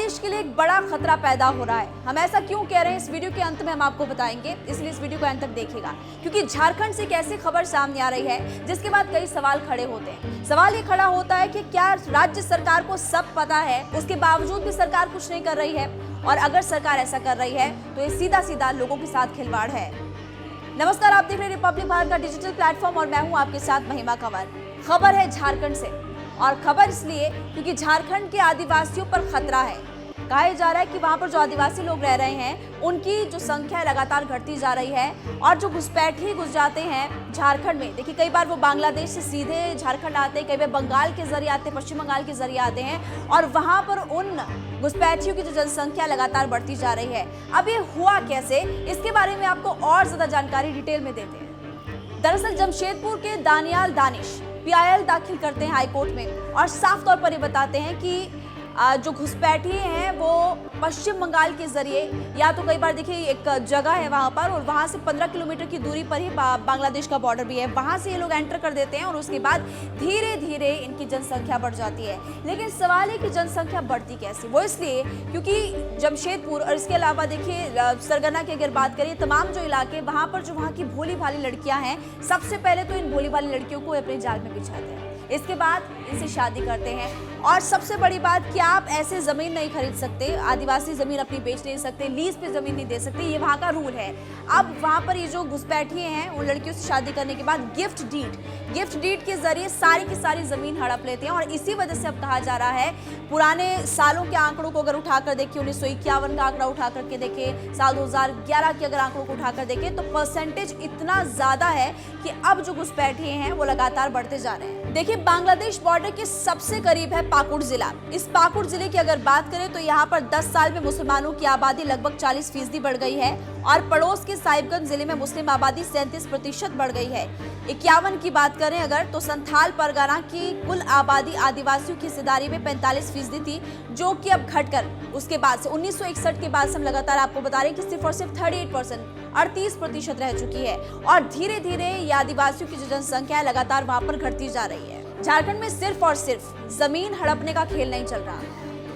बांग्लादेश के लिए एक बड़ा खतरा पैदा हो रहा है। हम ऐसा क्यों कह रहे हैं, इस वीडियो के अंत में हम आपको बताएंगे, इसलिए इस वीडियो को अंत तक देखिएगा। क्योंकि झारखंड से एक ऐसी खबर सामने आ रही है जिसके बाद कई सवाल खड़े होते हैं। सवाल ये खड़ा होता है कि क्या राज्य सरकार को सब पता है, उसके बावजूद भी सरकार कुछ नहीं कर रही है? और अगर सरकार ऐसा कर रही है तो ये सीधा सीधा लोगों के साथ खिलवाड़ है। नमस्कार, आप देख रहे हैं रिपब्लिक भारत का डिजिटल प्लेटफॉर्म और मैं हूं आपके साथ महिमा कंवर। खबर है झारखंड से, और खबर इसलिए क्योंकि झारखंड के आदिवासियों पर खतरा है। कहा जा रहा है कि वहां पर जो आदिवासी लोग रह रहे हैं उनकी जो संख्या लगातार घटती जा रही है, और जो घुसपैठी घुस जाते हैं झारखंड में। देखिए, कई बार वो बांग्लादेश से सीधे झारखंड आते हैं, कई बार बंगाल के जरिए आते हैं, पश्चिम बंगाल के जरिए आते हैं, और वहां पर उन घुसपैठियों की जो जनसंख्या लगातार बढ़ती जा रही है। अब ये हुआ कैसे, इसके बारे में आपको और ज्यादा जानकारी डिटेल में देते हैं। दरअसल जमशेदपुर के दानियाल दानिश PIL दाखिल करते हैं हाईकोर्ट में, और साफ तौर पर ये बताते हैं कि जो घुसपैठी हैं वो पश्चिम बंगाल के जरिए, या तो कई बार देखिए एक जगह है वहाँ पर, और वहाँ से 15 किलोमीटर की दूरी पर ही बांग्लादेश का बॉर्डर भी है, वहाँ से ये लोग एंटर कर देते हैं और उसके बाद धीरे धीरे इनकी जनसंख्या बढ़ जाती है। लेकिन सवाल है कि जनसंख्या बढ़ती कैसे? वो इसलिए क्योंकि जमशेदपुर और इसके अलावा देखिए सरगना की अगर बात करें, तमाम जो इलाके वहाँ पर जो वहाँ की भोली भाली लड़कियाँ हैं, सबसे पहले तो इन भोली भाली लड़कियों को अपने जाल में बिछाते हैं, इसके बाद इनसे शादी करते हैं। और सबसे बड़ी बात कि आप ऐसे जमीन नहीं खरीद सकते, आदिवासी जमीन अपनी बेच नहीं सकते, लीज पे जमीन नहीं दे सकते, ये वहाँ का रूल है। अब वहाँ पर ये जो घुसपैठी हैं उन लड़कियों से शादी करने के बाद गिफ्ट डीड के जरिए सारी की सारी जमीन हड़प लेते हैं। और इसी वजह से अब कहा जा रहा है, पुराने सालों के आंकड़ों को अगर उठाकर देखिए, 1951 का आंकड़ा उठा करके देखें, साल 2011 के अगर आंकड़ों को उठाकर देखें, तो परसेंटेज इतना ज्यादा है कि अब जो घुसपैठी हैं वो लगातार बढ़ते जा रहे हैं। देखिए, बांग्लादेश बॉर्डर के सबसे करीब है पाकुड़ जिला। इस पाकुड़ जिले की अगर बात करें तो यहाँ पर 10 साल में मुसलमानों की आबादी लगभग 40% बढ़ गई है, और पड़ोस के साहिबगंज जिले में मुस्लिम आबादी 37% बढ़ गई है। 51 की बात करें अगर, तो संथाल परगना की कुल आबादी आदिवासियों की हिस्सेदारी में 45% थी, जो कि अब घटकर उसके बाद से 1961 के बाद से हम लगातार आपको बता रहे हैं कि सिर्फ और सिर्फ 38% रह चुकी है। और धीरे धीरे ये आदिवासियों की जो जनसंख्या है लगातार वहां पर घटती जा रही है। झारखंड में सिर्फ और सिर्फ जमीन हड़पने का खेल नहीं चल रहा।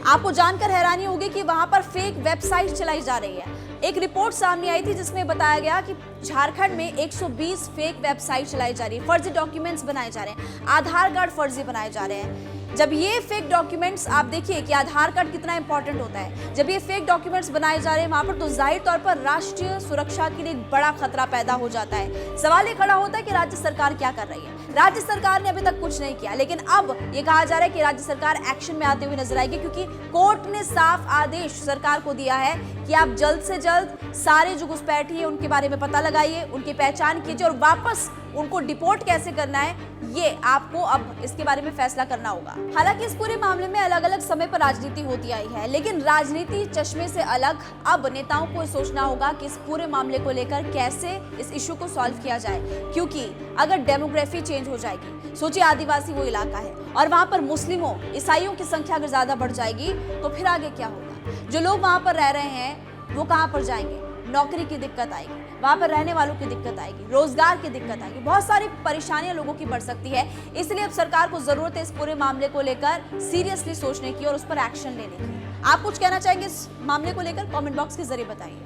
आपको जानकर हैरानी होगी कि वहां पर फेक वेबसाइट चलाई जा रही है। एक रिपोर्ट सामने आई थी जिसमें बताया गया कि झारखंड में 120 फेक वेबसाइट चलाई जा रही है, फर्जी डॉक्यूमेंट्स बनाए जा रहे हैं, आधार कार्ड फर्जी बनाए जा रहे हैं। जब ये फेक डॉक्यूमेंट्स, आप देखिए कि आधार कार्ड कितना इंपॉर्टेंट होता है, जब ये फेक डॉक्यूमेंट्स बनाए जा रहे हैं वहां पर, तो जाहिर तौर पर राष्ट्रीय सुरक्षा के लिए एक बड़ा खतरा पैदा हो जाता है। सवाल ये खड़ा होता है कि राज्य सरकार क्या कर रही है? राज्य सरकार ने अभी तक कुछ नहीं किया, लेकिन अब ये कहा जा रहा है कि राज्य सरकार एक्शन में आते हुए नजर आएगी, क्योंकि कोर्ट ने साफ आदेश सरकार को दिया है कि आप जल्द से जल्द सारे जो घुसपैठी है उनके बारे में पता लगाइए, उनकी पहचान कीजिए, और वापस उनको डिपोर्ट कैसे करना है ये आपको अब इसके बारे में फैसला करना होगा। हालांकि इस पूरे मामले में अलग अलग समय पर राजनीति होती आई है, लेकिन राजनीति चश्मे से अलग अब नेताओं को सोचना होगा कि इस पूरे मामले को लेकर कैसे इस इशू को सॉल्व किया जाए। क्योंकि अगर डेमोग्राफी चेंज हो जाएगी, सोचिए आदिवासी वो इलाका है और वहां पर मुस्लिमों ईसाइयों की संख्या अगर ज्यादा बढ़ जाएगी तो फिर आगे क्या होगा? जो लोग वहां पर रह रहे हैं वो कहां पर जाएंगे? नौकरी की दिक्कत आएगी, वहां पर रहने वालों की दिक्कत आएगी, रोजगार की दिक्कत आएगी, बहुत सारी परेशानियां लोगों की बढ़ सकती है। इसलिए अब सरकार को जरूरत है इस पूरे मामले को लेकर सीरियसली सोचने की और उस पर एक्शन लेने की। आप कुछ कहना चाहेंगे इस मामले को लेकर? कमेंट बॉक्स के जरिए बताइए।